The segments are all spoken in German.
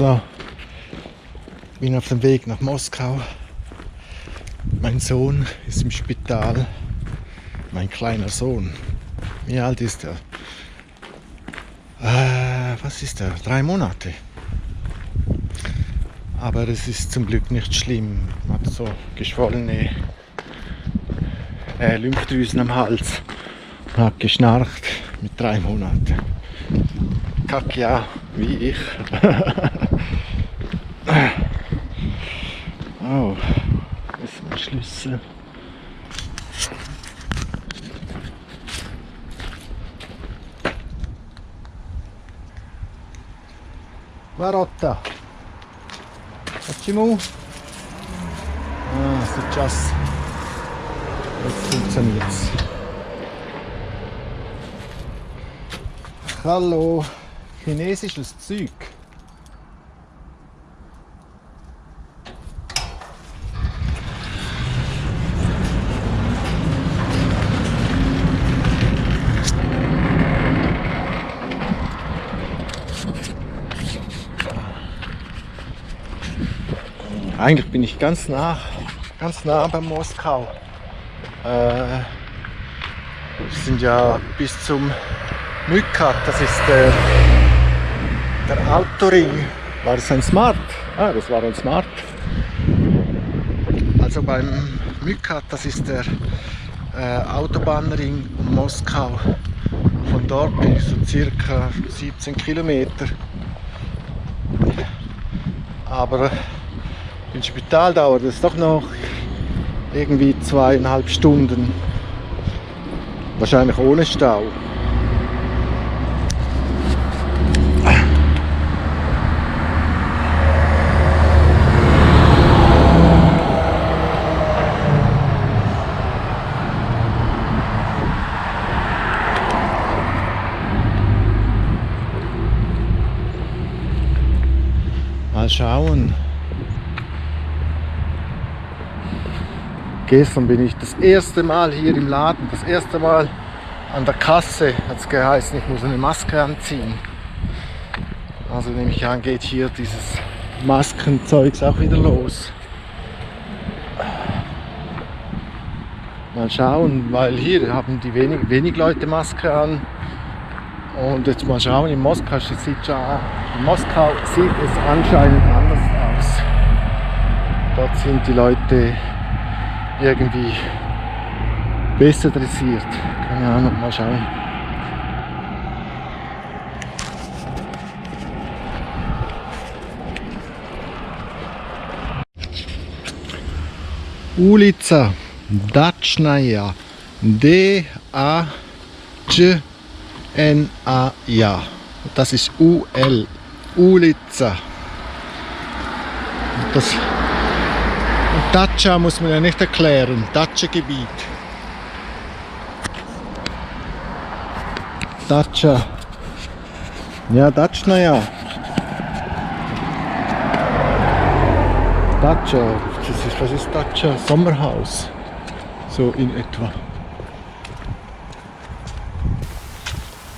So, bin auf dem Weg nach Moskau. Mein Sohn ist im Spital. Mein kleiner Sohn. Wie alt ist er? Was ist er? 3 Monate. Aber es ist zum Glück nicht schlimm. Er hat so geschwollene Lymphdrüsen am Hals. Er hat geschnarcht mit 3 Monaten. Kack ja, wie ich. Oh, das ist mein Schlüssel. Varotta. Facciamo. Ah, successo. Jetzt funktioniert's. Hallo, chinesisches Zeug. Eigentlich bin ich ganz nah bei Moskau. Wir sind ja bis zum Mykhat, das ist der Autoring. War das ein Smart? Ah, das war ein Smart. Also beim Mykhat, das ist der Autobahnring um Moskau. Von dort bin ich so circa 17 Kilometer. Aber im Spital dauert es doch noch irgendwie 2,5 Stunden. Wahrscheinlich ohne Stau. Mal schauen. Gestern bin ich das erste Mal hier im Laden, das erste Mal an der Kasse, hat es geheißen, ich muss eine Maske anziehen. Also nehme ich an, geht hier dieses Maskenzeugs auch wieder los. Mal schauen, weil hier haben die wenig Leute Maske an. Und jetzt mal schauen, in Moskau sieht es anscheinend anders aus. Dort sind die Leute irgendwie besser dressiert. Keine Ahnung, mal schauen. Ulica Dachnaya. D-A-C-N-A-Ja. Das ist U-L. Ulica. Das Dacia muss man ja nicht erklären. Dacia-Gebiet. Dacia. Ja, Dachnaya. Dacia. Was ist Dacia? Sommerhaus. So in etwa.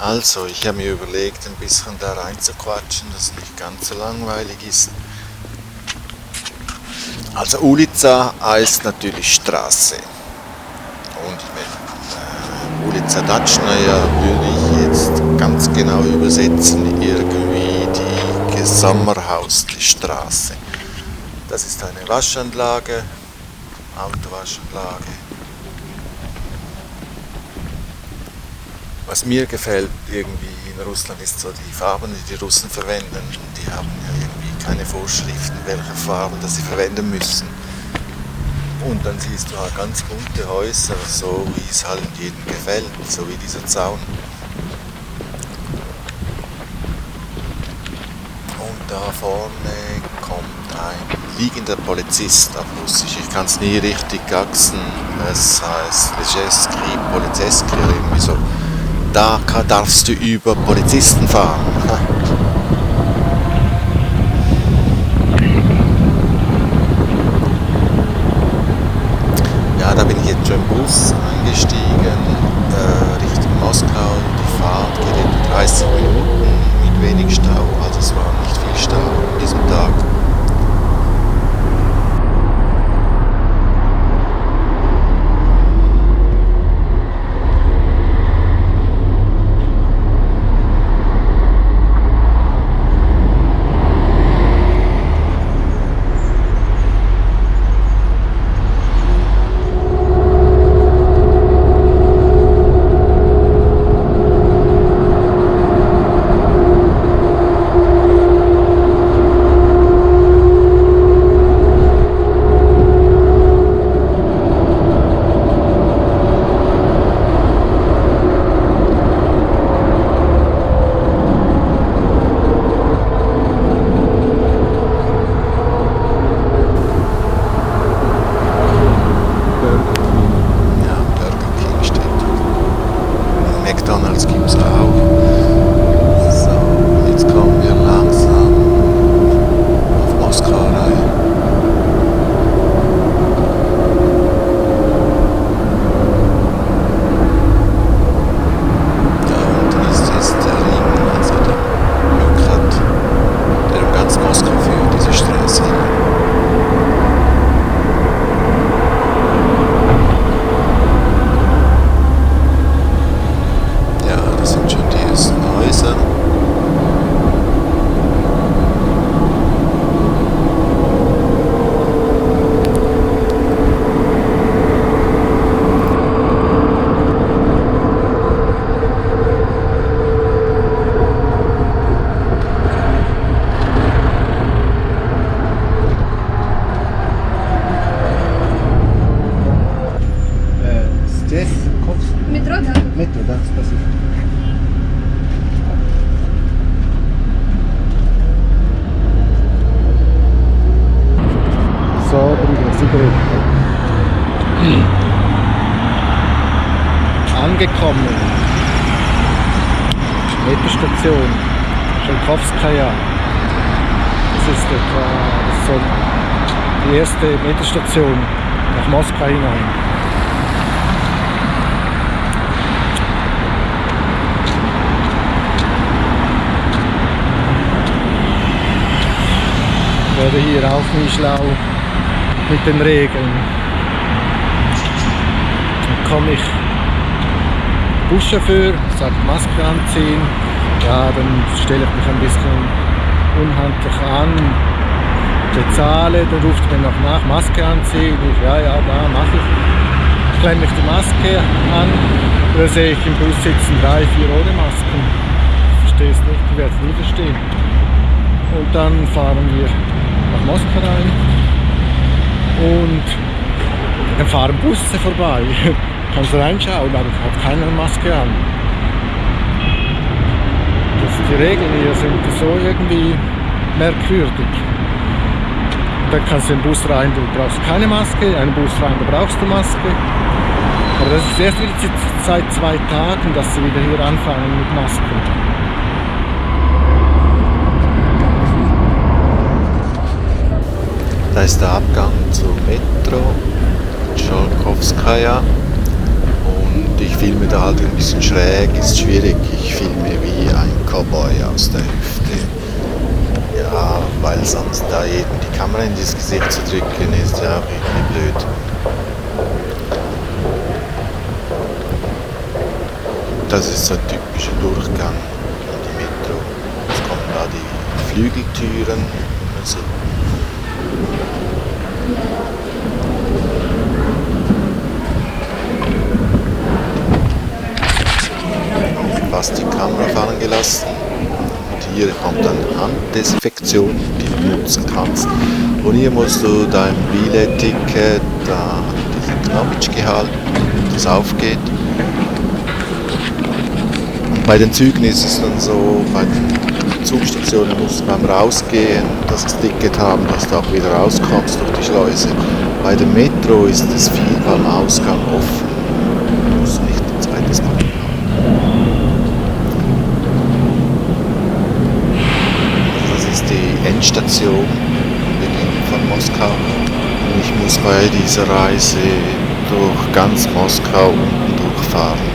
Also, ich habe mir überlegt, ein bisschen da reinzuquatschen, dass es nicht ganz so langweilig ist. Also Ulica heißt natürlich Straße. Und Ulica Dachnaya würde ich jetzt ganz genau übersetzen, irgendwie die Sommerhaus, die Straße. Das ist eine Waschanlage, Autowaschanlage. Was mir gefällt irgendwie in Russland ist so die Farben, die die Russen verwenden. Die haben ja irgendwie keine Vorschriften, welche Farben das sie verwenden müssen. Und dann siehst du halt ganz bunte Häuser, so wie es halt jedem gefällt, so wie dieser Zaun. Und da vorne kommt ein liegender Polizist auf Russisch. Ich kann es nie richtig gaxen. Es heißt Lejeski, Polizeski oder irgendwie so. Da darfst du über Polizisten fahren. Ja, da bin ich jetzt schon im Bus eingestiegen, Richtung Moskau. Die Fahrt geht etwa 30 Minuten mit wenig Stau, also es war nicht viel Stau in diesem angekommen. Metrostation Scholkowskaja. Das soll die erste Metrostation nach Moskau hinein. Ich werde hier auch nie schlau mit den Regeln. Dann komme ich Buschauffeur, sagt Maske anziehen. Ja, dann stelle ich mich ein bisschen unhandlich an, bezahle, dann ruft er mir noch nach, Maske anziehen. Ich, ja, da mache ich. Klemme ich die Maske an, da sehe ich im Bus sitzen 3, 4 ohne Masken. Ich verstehe es nicht, ich werde es nie verstehen. Und dann fahren wir nach Moskau rein und dann fahren Busse vorbei. Kannst reinschauen, aber ich habe keine Maske an. Die Regeln hier sind so irgendwie merkwürdig. Dann kannst du in den Bus rein, du brauchst keine Maske, in einen Bus rein, da brauchst du Maske. Aber das ist erst wieder seit 2 Tagen, dass sie wieder hier anfangen mit Masken. Da ist der Abgang zur Metro Scholkowskaja und ich filme da halt ein bisschen schräg, ist schwierig. Ich filme wie ein Cowboy aus der Hüfte. Ja, weil sonst da jedem die Kamera in das Gesicht zu drücken ist ja auch irgendwie blöd. Das ist so ein typischer Durchgang in die Metro. Jetzt kommen da die Flügeltüren. Also fast die Kamera fahren gelassen. Und hier kommt dann Handdesinfektion, die du nutzen kannst. Und hier musst du dein Billetticket, da diesen Knopf gehalten, das aufgeht. Und bei den Zügen ist es dann so, bei den Zugstationen musst du beim Rausgehen das Ticket haben, dass du auch wieder rauskommst durch die Schleuse. Bei der Metro ist es viel beim Ausgang offen. Du musst nicht ein zweites Mal haben. Das ist die Endstation von Moskau. Und ich muss bei dieser Reise durch ganz Moskau unten durchfahren.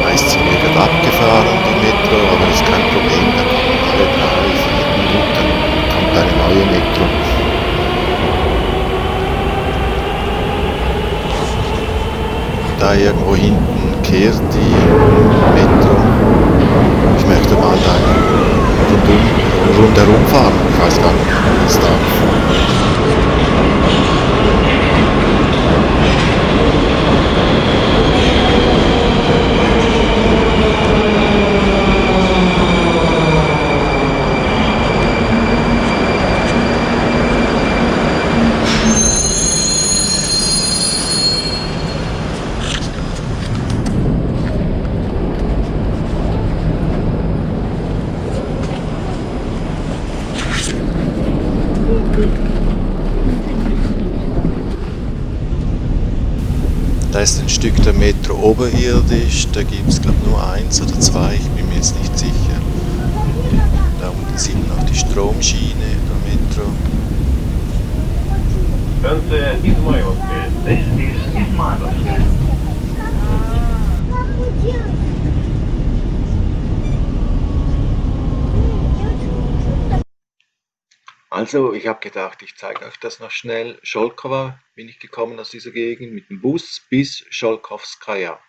Meist sind wir gerade abgefahren, die Metro, aber das ist kein Problem, da kommen alle 3, 4 Minuten kommt eine neue Metro. Da irgendwo hinten kehrt die Metro. Ich möchte mal da rundherum fahren, ich weiß gar nicht, wie es darf. Da ist ein Stück der Metro oberirdisch, da gibt es glaube ich nur 1 oder 2, ich bin mir jetzt nicht sicher. Da unten sieht man auch die Stromschiene der Metro. This is Izmailovsk. Also, ich habe gedacht, ich zeige euch das noch schnell. Scholkowa bin ich gekommen aus dieser Gegend mit dem Bus bis Scholkowskaja.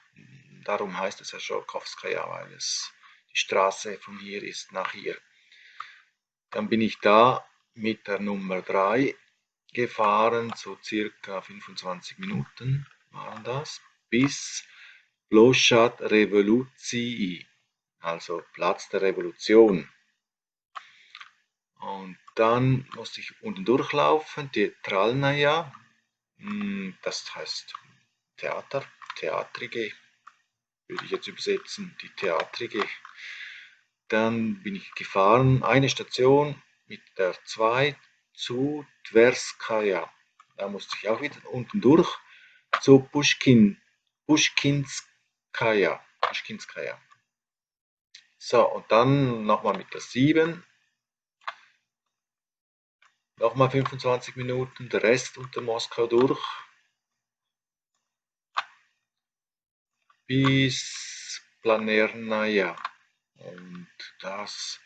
Darum heißt es ja Scholkowskaja, weil es die Straße von hier ist nach hier. Dann bin ich da mit der Nummer 3 gefahren, so circa 25 Minuten waren das, bis Plošad Revolucji, also Platz der Revolution. Und dann musste ich unten durchlaufen, die Tralnaja, das heißt Theater, Theatrige, würde ich jetzt übersetzen, die Theatrige. Dann bin ich gefahren, eine Station mit der 2 zu Tverskaja. Da musste ich auch wieder unten durch. zur Pushkinskaya. So, und dann nochmal mit der 7. Nochmal 25 Minuten, der Rest unter Moskau durch. Bis Planernaya. Und das,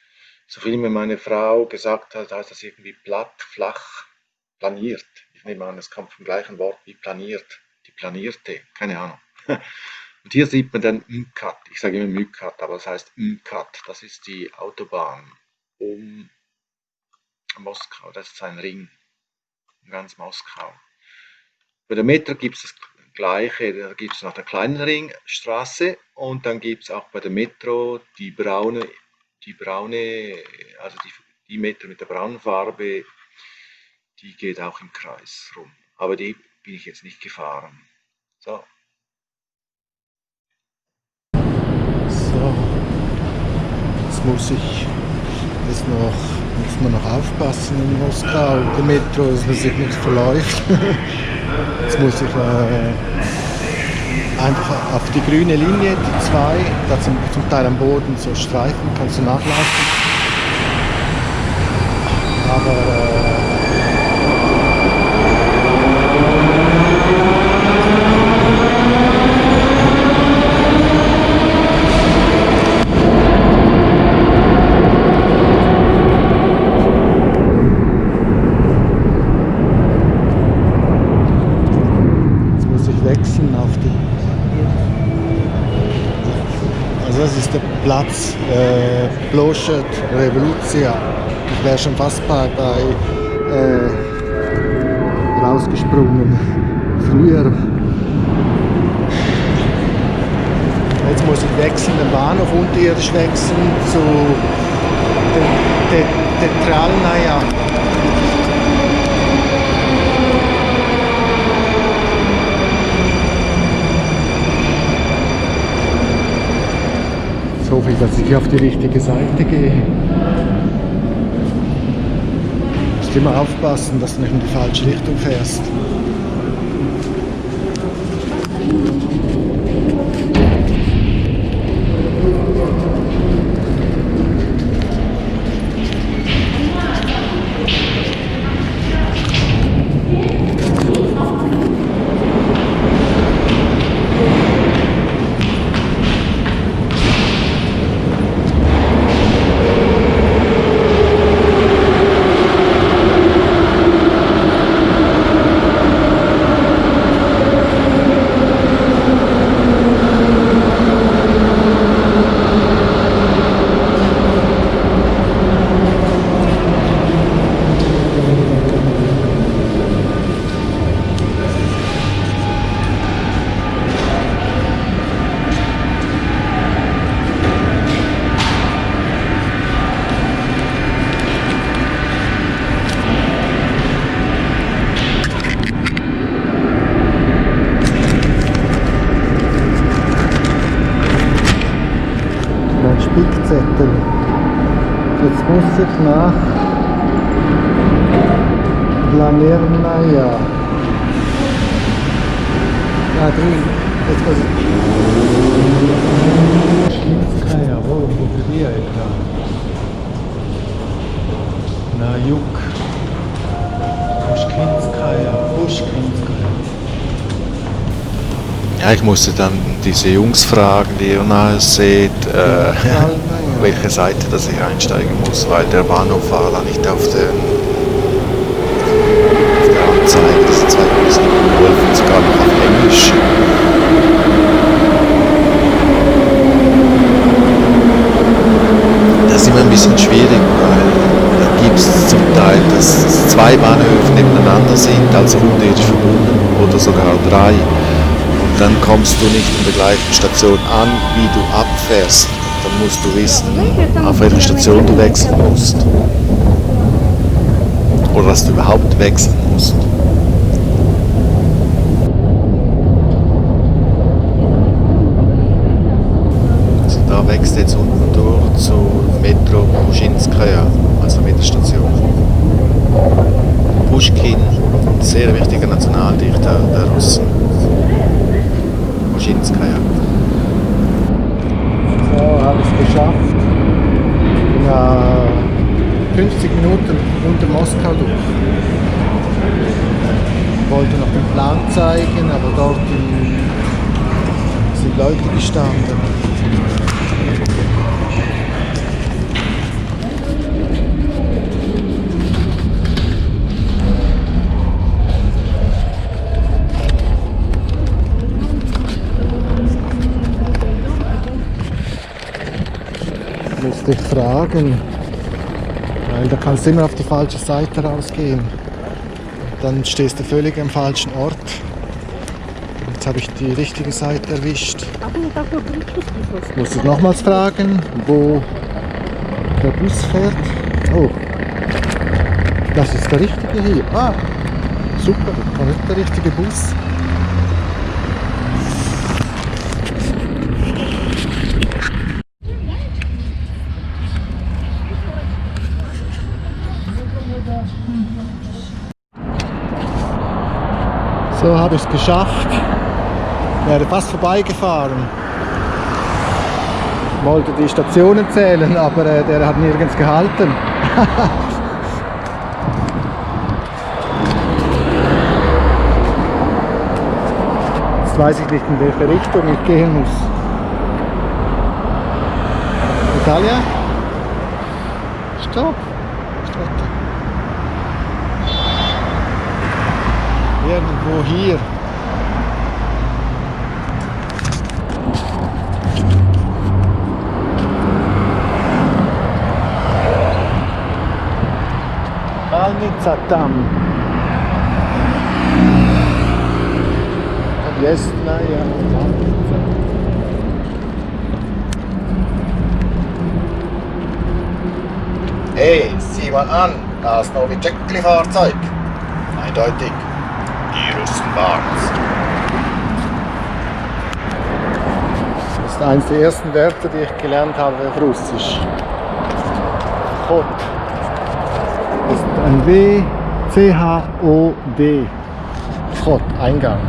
so viel mir meine Frau gesagt hat, heißt das irgendwie platt, flach, planiert. Ich nehme an, es kommt vom gleichen Wort wie planiert. Die planierte, keine Ahnung. Und hier sieht man dann MKAD. Ich sage immer MKAD, aber das heißt MKAD. Das ist die Autobahn um Moskau. Das ist ein Ring um ganz Moskau. Bei der Metro gibt es das Gleiche. Da gibt es noch der kleine Ringstraße und dann gibt es auch bei der Metro die braune, also die Metro mit der braunen Farbe, die geht auch im Kreis rum. Aber die bin ich jetzt nicht gefahren. So. So, jetzt muss man noch aufpassen in Moskau, der Metro, dass man sich nicht verläuft. Jetzt muss ich einfach auf die grüne Linie, die 2, da zum Teil am Boden so Streifen, kannst du nachlaufen. Aber das ist der Platz Plošad Revolucija. Ich wäre schon fast bei rausgesprungen. Früher. Jetzt muss ich wechseln, den Bahnhof unterirdisch wechseln zu Teatralnaya. Ich hoffe, dass ich auf die richtige Seite gehe. Du musst immer aufpassen, dass du nicht in die falsche Richtung fährst. Spickzettel. Jetzt muss ich nach Planernaya. Ja, drüben. Jetzt muss ich. Pushkinskaya, wo probiere ich da? Na, Juk. Pushkinskaya. Ja, ich musste dann diese Jungs fragen, die ihr nahe seht, welche Seite dass ich einsteigen muss, weil der Bahnhof war da nicht auf der Anzeige. Diese zwei Jungs haben geholfen, sogar noch auf Englisch. Das ist immer ein bisschen schwierig, weil da gibt es zum Teil, dass 2 Bahnhöfe nebeneinander sind, also unterirdisch verbunden, oder sogar 3. Dann kommst du nicht in der gleichen Station an, wie du abfährst. Dann musst du wissen, auf welche Station du wechseln musst. Oder dass du überhaupt wechseln musst. Also da wächst jetzt unten durch zu Metro Pushkinskaya, also Metrostation. Pushkin, sehr wichtiger Nationaldichter der Russen. Schinskaya. So, habe ich es geschafft. Ja, 50 Minuten unter Moskau durch. Ich wollte noch den Plan zeigen, aber dort sind Leute gestanden. Musste ich fragen, weil da kannst du immer auf die falsche Seite rausgehen. Dann stehst du völlig am falschen Ort. Jetzt habe ich die richtige Seite erwischt. Muss ich nochmals fragen, wo der Bus fährt. Oh, das ist der richtige hier. Ah, super, das ist der richtige Bus. So habe ich es geschafft. Wäre fast vorbeigefahren. Wollte die Stationen zählen, aber der hat nirgends gehalten. Jetzt weiß ich nicht, in welche Richtung ich gehen muss. Italia? Stopp! Irgendwo hier. Kalnica tam. Jesnaja. Hey, sieh mal an, das Novicekli-Fahrzeug. Eindeutig. Die Russen waren's. Das ist eines der ersten Wörter, die ich gelernt habe auf Russisch. Chod. Das ist ein W, C-H-O-D. Chod, Eingang.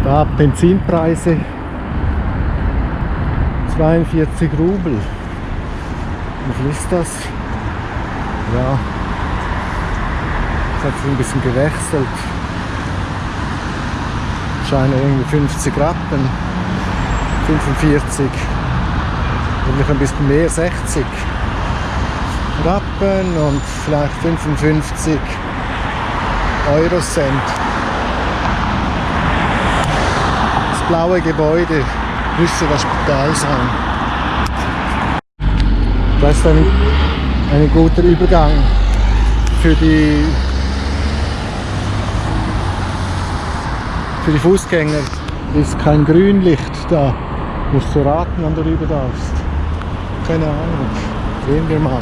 Da Benzinpreise 42 Rubel. Wie viel ist das? Ja, das hat sich ein bisschen gewechselt. Scheinen irgendwie 50 Rappen, 45, wirklich ein bisschen mehr, 60 Rappen und vielleicht 55 Eurocent. Blaue Gebäude müsste das Spital sein. Das ist ein guter Übergang für die Fußgänger. Ist kein Grünlicht da. Musst du raten, wann du rüber darfst. Keine Ahnung. Sehen wir mal.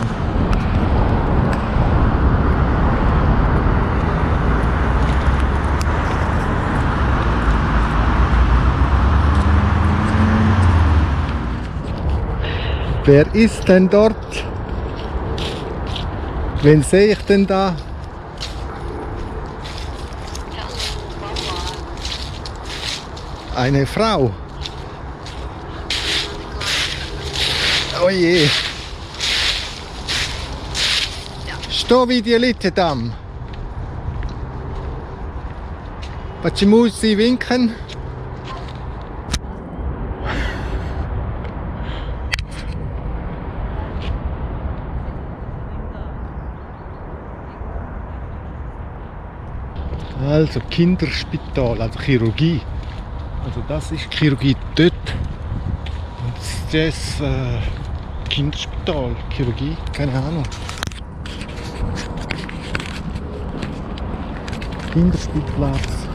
Wer ist denn dort? Wen sehe ich denn da? Eine Frau. Oh je. Что видели там? Почему sie winken? Also Kinderspital, also Chirurgie. Also das ist Chirurgie dort. Und das Kinderspital, Chirurgie, keine Ahnung. Kinderspielplatz.